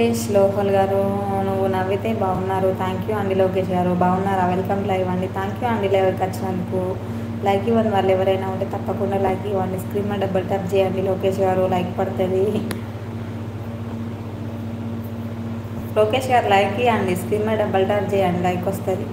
లోకేష్ లోహల్ గారు, నువ్వు నవ్వితే బాగున్నారు. థ్యాంక్ యూ అండి. లోకేష్ గారు బాగున్నారా? వెల్కమ్ లైవ్ అండి. థ్యాంక్ యూ అండి లైవ్కి వచ్చినందుకు. లైక్ ఇవ్వని వాళ్ళు ఎవరైనా ఉంటే తప్పకుండా లైక్ ఇవ్వండి. స్క్రీన్ మీద డబుల్ ట్యాప్ చేయండి. లోకేష్ గారు లైక్ పడుతుంది. లోకేష్ గారు లైక్ ఇవ్వండి. స్క్రీన్ మీద డబుల్ ట్యాప్ చేయండి, లైక్ వస్తుంది.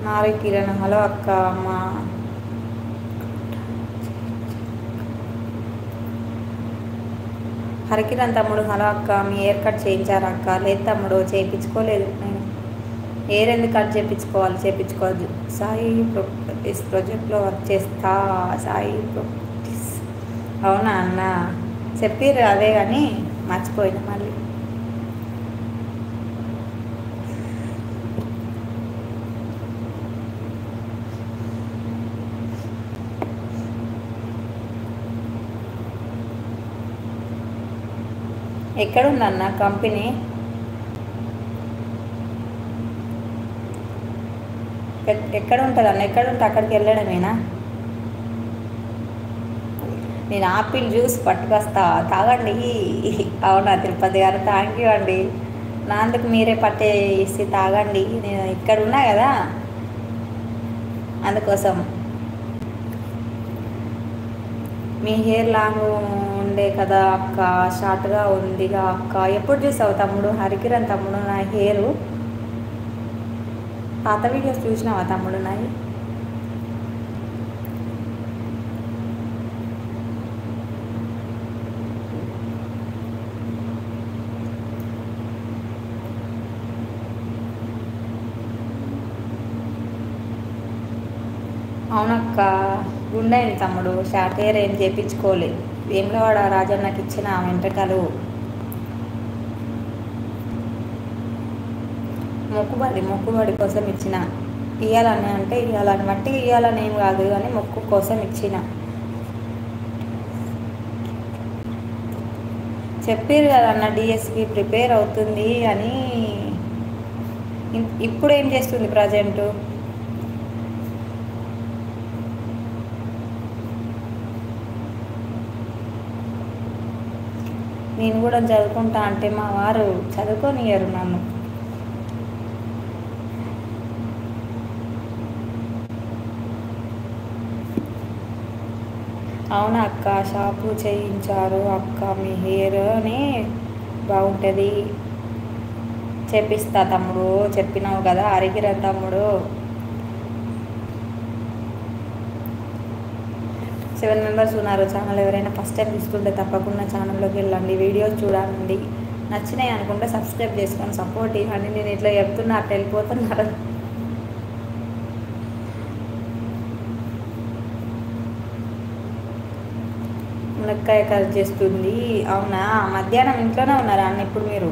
నారి కిరణ్ హలో అక్క. అమ్మ హరికిరణ్ తమ్ముడు హలో అక్క. మీ హెయిర్ కట్ చేయించారా అక్క? లేదు తమ్ముడు, చేయించుకోలేదు. నేను హెయిర్ ఎందుకు కట్ చేయించుకోవాలి? చేయించుకోవద్దు. సాయి ప్రాపర్టీస్ ప్రాజెక్ట్లో వర్క్ చేస్తా. సాయి ప్రాపర్టీస్ అవునా అన్న? చెప్పిర్రు అదే కానీ మర్చిపోయినా మళ్ళీ. ఎక్కడుందన్న కంపెనీ? ఎక్కడ ఉంటుందన్న? ఎక్కడుంటే అక్కడికి వెళ్ళడమేనా? నేను ఆపిల్ జ్యూస్ పట్టుకొస్తా, తాగండి. అవునా తిరుపతి గారు? థ్యాంక్ యూ అండి. నాందుకు మీరే పట్టేసి తాగండి. నేను ఇక్కడ ఉన్నా కదా, అందుకోసం. మీ హెయిర్ లాంగ్ ఉండే కదా అక్క, షార్ట్గా ఉందిగా అక్క. ఎప్పుడు చూసావు తమ్ముడు? హరికిరణ్ తమ్ముడు నా హెయిర్ పాత వీడియోస్ చూసినావా తమ్ముడు నాయి? అవునక్క, గుండెండి తమ్ముడు. షార్ట్ హెయిర్ ఏం చేయించుకోలేదు. వేములవాడ రాజన్నకి ఇచ్చిన వెంట్రుకలు మొక్కుబడి కోసం ఇచ్చిన. ఇవ్వాలని అంటే ఇవ్వాలని బట్టి ఇవ్వాలని ఏం కాదు కానీ మొక్కు కోసం ఇచ్చిన. చెప్పారు కదా అన్న డిఎస్కి ప్రిపేర్ అవుతుంది అని. ఇప్పుడు ఏం చేస్తుంది ప్రజెంటు? నేను కూడా చదువుకుంటా అంటే మా వారు చదువుకోనియరు నన్ను. అవునా అక్క, షాపు చేయించారు అక్క. మీ హెయిర్ని బాగుంటుంది, చేపిస్తా తమ్ముడు. చెప్పినావు కదా హరికిరణ్ తమ్ముడు. 7 మెంబర్స్ ఉన్నారు ఛానల్. ఎవరైనా ఫస్ట్ టైం చూస్తుంటే తప్పకుండా ఛానల్లోకి వెళ్ళండి, వీడియోస్ చూడండి. నచ్చినాయి అనుకుంటే సబ్స్క్రైబ్ చేసుకొని సపోర్ట్ ఇవ్వండి. నేను ఇట్లా చెప్తున్నా అట్లా వెళ్ళిపోతున్నారు. మునక్కాయ కట్ చేస్తుంది. అవునా? మధ్యాహ్నం ఇంట్లోనే ఉన్నారా అన్న ఇప్పుడు మీరు?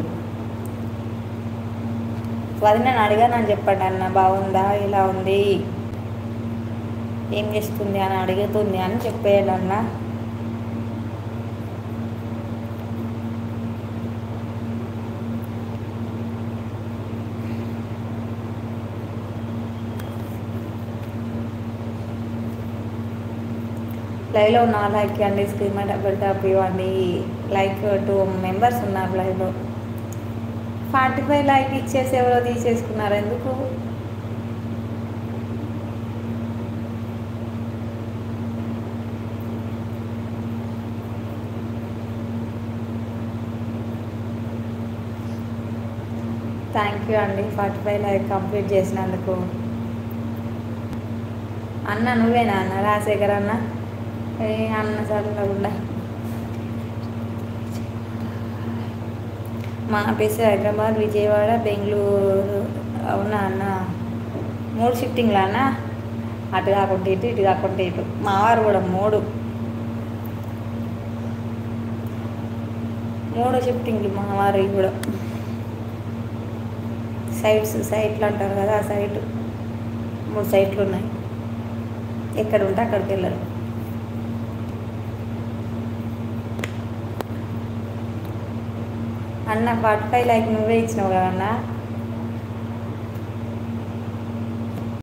వదినని అడిగానని చెప్పండి అన్న. బాగుందా, ఇలా ఉంది, ఏం చేస్తుంది అని అడుగుతుంది అని చెప్పేయాలి అన్న. లైవ్లో ఉన్న లైక్ అండి. స్క్రీన్ మీద డబుల్ ట్యాప్ ఇవ్వండి. లైక్ 2 మెంబర్స్ ఉన్నారు లైవ్లో. 45 లైక్ ఇచ్చేసి ఎవరో తీసేసుకున్నారు ఎందుకు? థ్యాంక్ యూ అండి 45 లైక్ కంప్లీట్ చేసినందుకు. అన్న నువ్వేనా అన్న? రాజశేఖర్ అన్న. అన్న చల్లకుండా. మా ఆఫీస్ హైదరాబాద్, విజయవాడ, బెంగళూరు. అవునా అన్న? 3 షిఫ్టింగ్లా అన్న? అటు కాకుండా ఇటు, ఇటు కాకుండా ఇటు. మా వారు కూడా 3 షిఫ్టింగ్లు మా వారు కూడా. సైట్లు అంటారు కదా, ఆ సైటు 3 సైట్లు ఉన్నాయి. ఎక్కడ ఉంటే అక్కడికి వెళ్ళరు. అన్న 45 లైక్ నువ్వే ఇచ్చినావు కదా అన్న.